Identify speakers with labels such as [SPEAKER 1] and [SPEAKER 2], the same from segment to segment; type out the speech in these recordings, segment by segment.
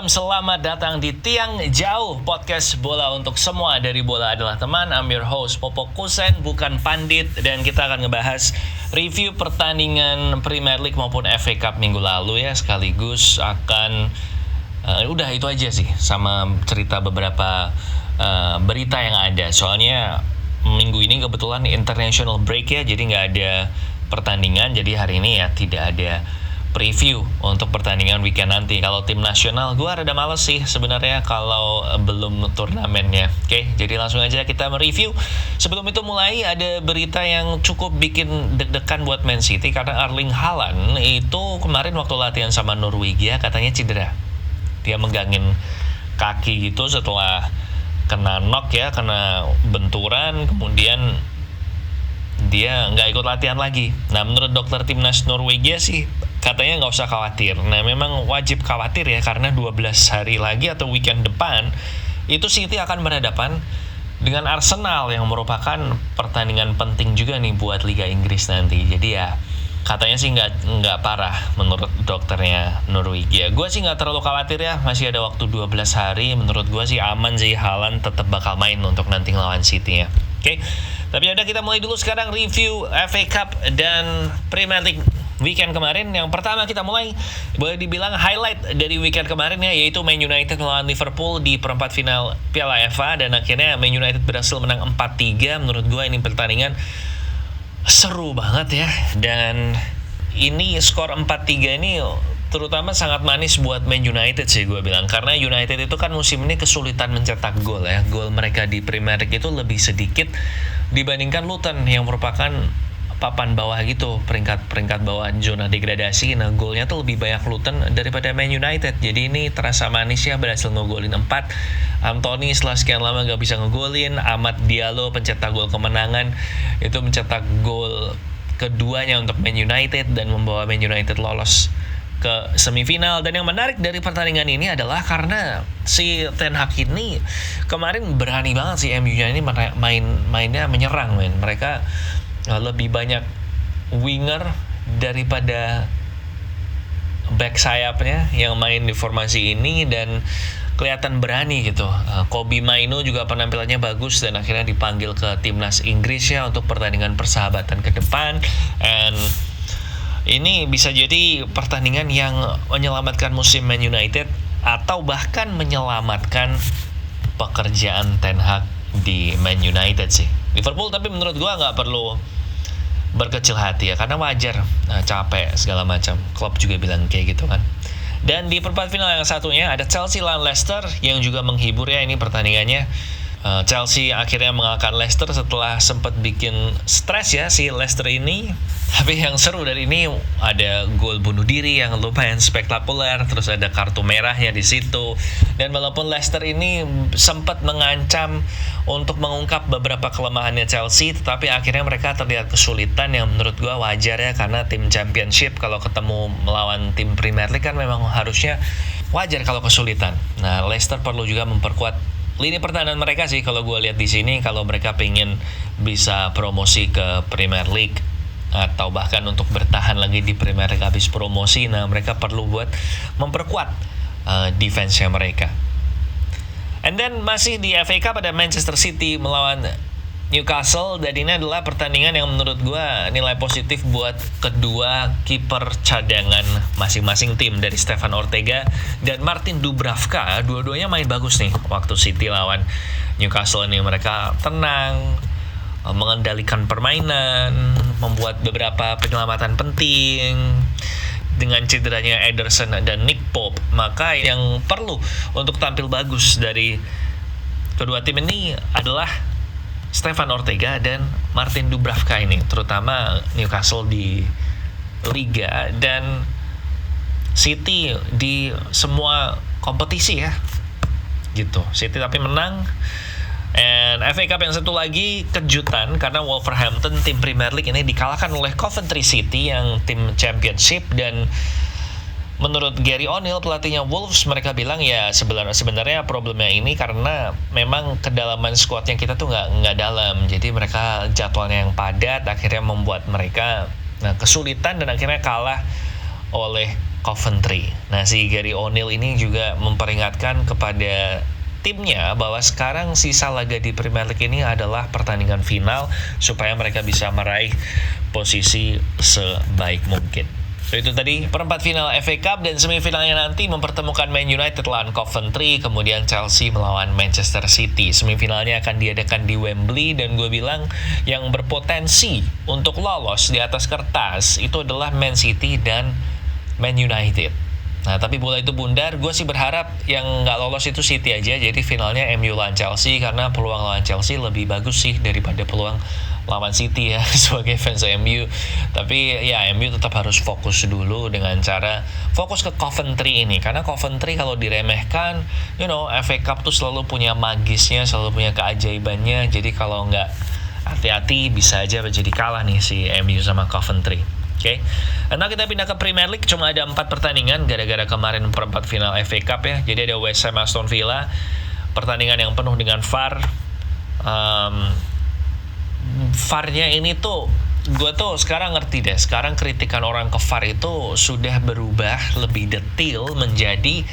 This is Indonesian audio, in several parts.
[SPEAKER 1] welcome, selamat datang di Tiang Jauh, podcast bola untuk semua. Dari bola adalah teman. I'm your host Popok Kusen, bukan pandit. Dan kita akan ngebahas review pertandingan Premier League maupun FA Cup minggu lalu ya. Sekaligus akan udah itu aja sih, sama cerita beberapa berita yang ada. Soalnya minggu ini kebetulan international break ya, jadi nggak ada pertandingan. Jadi hari ini ya tidak ada preview untuk pertandingan weekend nanti. Kalau tim nasional, gue rada males sih sebenarnya kalau belum turnamennya. Oke, jadi langsung aja kita mereview. Sebelum itu mulai, ada berita yang cukup bikin deg-degan buat Man City karena Erling Haaland itu kemarin waktu latihan sama Norwegia katanya cedera. Dia menggangin kaki gitu setelah kena knock ya, kena benturan, kemudian dia nggak ikut latihan lagi. Nah, menurut dokter timnas Norwegia sih katanya nggak usah khawatir. Nah, memang wajib khawatir ya, karena 12 hari lagi atau weekend depan itu City akan berhadapan dengan Arsenal yang merupakan pertandingan penting juga nih buat Liga Inggris nanti. Jadi ya katanya sih nggak parah menurut dokternya Norwegia. Gue sih nggak terlalu khawatir ya, masih ada waktu 12 hari. Menurut gue sih aman sih, Haaland tetap bakal main untuk nanti ngelawan City ya. Oke, tapi udah kita mulai dulu sekarang review FA Cup dan Premier League weekend kemarin. Yang pertama kita mulai, boleh dibilang highlight dari weekend kemarin ya, yaitu Man United melawan Liverpool di perempat final Piala FA. Dan akhirnya Man United berhasil menang 4-3. Menurut gue ini pertandingan seru banget ya. Dan ini skor 4-3 ini terutama sangat manis buat Man United sih gue bilang. Karena United itu kan musim ini kesulitan mencetak gol ya. Gol mereka di Premier League itu lebih sedikit dibandingkan Luton yang merupakan papan bawah gitu, peringkat bawah zona degradasi. Nah, golnya tuh lebih banyak Luton daripada Man United. Jadi ini terasa manis ya, berhasil ngegolin 4. Anthony setelah sekian lama gak bisa ngegolin. Amad Diallo pencetak gol kemenangan, itu mencetak gol keduanya untuk Man United dan membawa Man United lolos ke semifinal. Dan yang menarik dari pertandingan ini adalah karena si Ten Hag ini kemarin berani banget sih MU-nya ini mainnya menyerang, men. Mereka lebih banyak winger daripada back sayapnya yang main di formasi ini, dan kelihatan berani gitu. Kobbie Mainoo juga penampilannya bagus dan akhirnya dipanggil ke timnas Inggris ya untuk pertandingan persahabatan ke depan. And ini bisa jadi pertandingan yang menyelamatkan musim Man United atau bahkan menyelamatkan pekerjaan Ten Hag di Man United sih. Liverpool tapi menurut gua nggak perlu berkecil hati ya, karena wajar capek segala macam. Klopp juga bilang kayak gitu kan. Dan di perempat final yang satunya ada Chelsea lawan Leicester yang juga menghibur ya ini pertandingannya. Chelsea akhirnya mengalahkan Leicester setelah sempat bikin stres ya si Leicester ini. Tapi yang seru dari ini ada gol bunuh diri yang lumayan spektakuler, terus ada kartu merahnya di situ. Dan walaupun Leicester ini sempat mengancam untuk mengungkap beberapa kelemahannya Chelsea, tetapi akhirnya mereka terlihat kesulitan yang menurut gua wajar ya, karena tim Championship kalau ketemu melawan tim Premier League kan memang harusnya wajar kalau kesulitan. Nah, Leicester perlu juga memperkuat lini pertahanan mereka sih kalau gue lihat di sini, kalau mereka pengen bisa promosi ke Premier League atau bahkan untuk bertahan lagi di Premier League habis promosi. Nah, mereka perlu buat memperkuat defense-nya mereka. And then masih di FA Cup ada Manchester City melawan Newcastle, dan ini adalah pertandingan yang menurut gue nilai positif buat kedua kiper cadangan masing-masing tim, dari Stefan Ortega dan Martin Dubravka. Dua-duanya main bagus nih waktu City lawan Newcastle ini. Mereka tenang, mengendalikan permainan, membuat beberapa penyelamatan penting. Dengan cederanya Ederson dan Nick Pope, maka yang perlu untuk tampil bagus dari kedua tim ini adalah Stefan Ortega dan Martin Dubravka ini, terutama Newcastle di Liga dan City di semua kompetisi ya gitu. City tapi menang. And FA Cup yang satu lagi kejutan, karena Wolverhampton tim Premier League ini dikalahkan oleh Coventry City yang tim Championship. Dan menurut Gary O'Neill, pelatihnya Wolves, mereka bilang ya sebenarnya problemnya ini karena memang kedalaman skuadnya kita tuh nggak dalam. Jadi mereka jadwalnya yang padat akhirnya membuat mereka kesulitan dan akhirnya kalah oleh Coventry. Nah, si Gary O'Neill ini juga memperingatkan kepada timnya bahwa sekarang sisa laga di Premier League ini adalah pertandingan final supaya mereka bisa meraih posisi sebaik mungkin. So, itu tadi perempat final FA Cup, dan semifinalnya nanti mempertemukan Man United lawan Coventry, kemudian Chelsea melawan Manchester City. Semifinalnya akan diadakan di Wembley, dan gue bilang yang berpotensi untuk lolos di atas kertas itu adalah Man City dan Man United. Nah, tapi bola itu bundar, gue sih berharap yang nggak lolos itu City aja, jadi finalnya MU lawan Chelsea, karena peluang lawan Chelsea lebih bagus sih daripada peluang lawan City ya sebagai fans MU. Tapi ya MU tetap harus fokus dulu dengan cara fokus ke Coventry ini, karena Coventry kalau diremehkan, FA Cup tuh selalu punya magisnya, selalu punya keajaibannya, jadi kalau nggak hati-hati bisa aja jadi kalah nih si MU sama Coventry. Oke, nah kita pindah ke Premier League. Cuma ada 4 pertandingan gara-gara kemarin perempat final FA Cup ya. Jadi ada West Ham Aston Villa, pertandingan yang penuh dengan VAR. VAR-nya ini tuh, gue tuh sekarang ngerti deh. Sekarang kritikan orang ke VAR itu sudah berubah lebih detail menjadi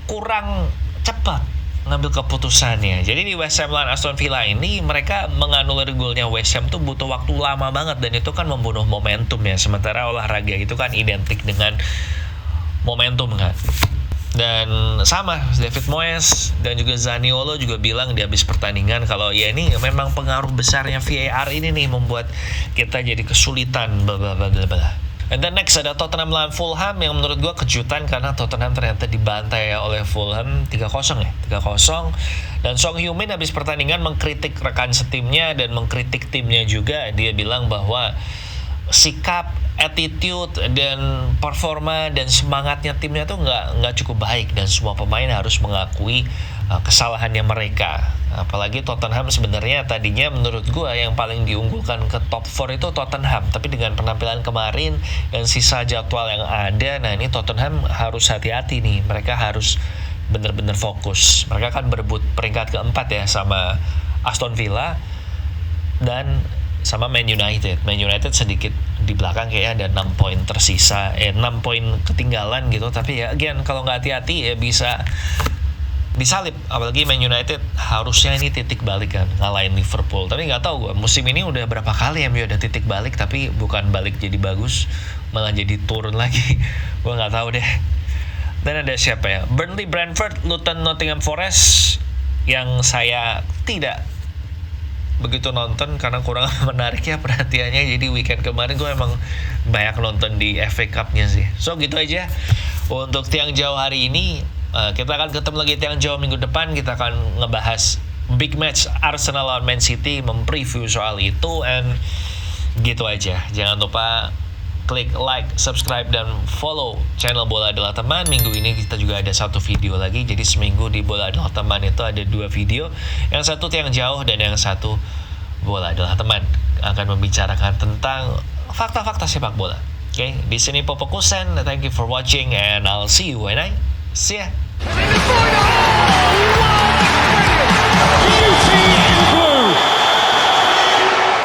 [SPEAKER 1] kurang cepat ngambil keputusannya. Jadi di West Ham lawan Aston Villa ini, mereka menganulir golnya West Ham tuh butuh waktu lama banget, dan itu kan membunuh momentum ya. Sementara olahraga itu kan identik dengan momentum kan. Dan sama David Moyes dan juga Zaniolo juga bilang di habis pertandingan kalau ya ini memang pengaruh besarnya VAR ini nih membuat kita jadi kesulitan blablabla. And then next ada Tottenham lawan Fulham, yang menurut gue kejutan karena Tottenham ternyata dibantai oleh Fulham 3-0 ya. 3-0. Dan Song Heung-min habis pertandingan mengkritik rekan setimnya dan mengkritik timnya juga. Dia bilang bahwa sikap, attitude, dan performa dan semangatnya timnya tuh nggak cukup baik, dan semua pemain harus mengakui kesalahannya mereka. Apalagi Tottenham sebenarnya tadinya menurut gue yang paling diunggulkan ke top 4 itu Tottenham, tapi dengan penampilan kemarin dan sisa jadwal yang ada, nah ini Tottenham harus hati-hati nih. Mereka harus bener-bener fokus. Mereka kan berebut peringkat keempat ya sama Aston Villa dan sama Man United. Man United sedikit di belakang, kayak ada 6 poin tersisa, 6 poin ketinggalan gitu. Tapi ya again, kalau nggak hati-hati ya bisa disalip. Apalagi Man United harusnya ini titik balik kan, ngalahin Liverpool. Tapi nggak tahu gue, musim ini udah berapa kali MU ada titik balik, tapi bukan balik jadi bagus, malah jadi turun lagi. Gue nggak tahu deh. Dan ada siapa ya? Burnley, Brentford, Luton, Nottingham Forest, yang saya tidak begitu nonton karena kurang menarik ya perhatiannya. Jadi weekend kemarin gue emang banyak nonton di FA Cup-nya sih. So gitu aja untuk Tiang Jauh hari ini. Kita akan ketemu lagi Tiang Jauh minggu depan. Kita akan ngebahas big match Arsenal lawan Man City, mempreview soal itu, and gitu aja. Jangan lupa klik like, subscribe, dan follow channel Bola Adalah Teman. Minggu ini kita juga ada 1 video lagi. Jadi seminggu di Bola Adalah Teman itu ada 2 video. Yang satu Tiang Jauh dan yang satu Bola Adalah Teman, akan membicarakan tentang fakta-fakta sepak bola. Oke, di sini Popo Kusen. Thank you for watching and I'll see you when I see ya.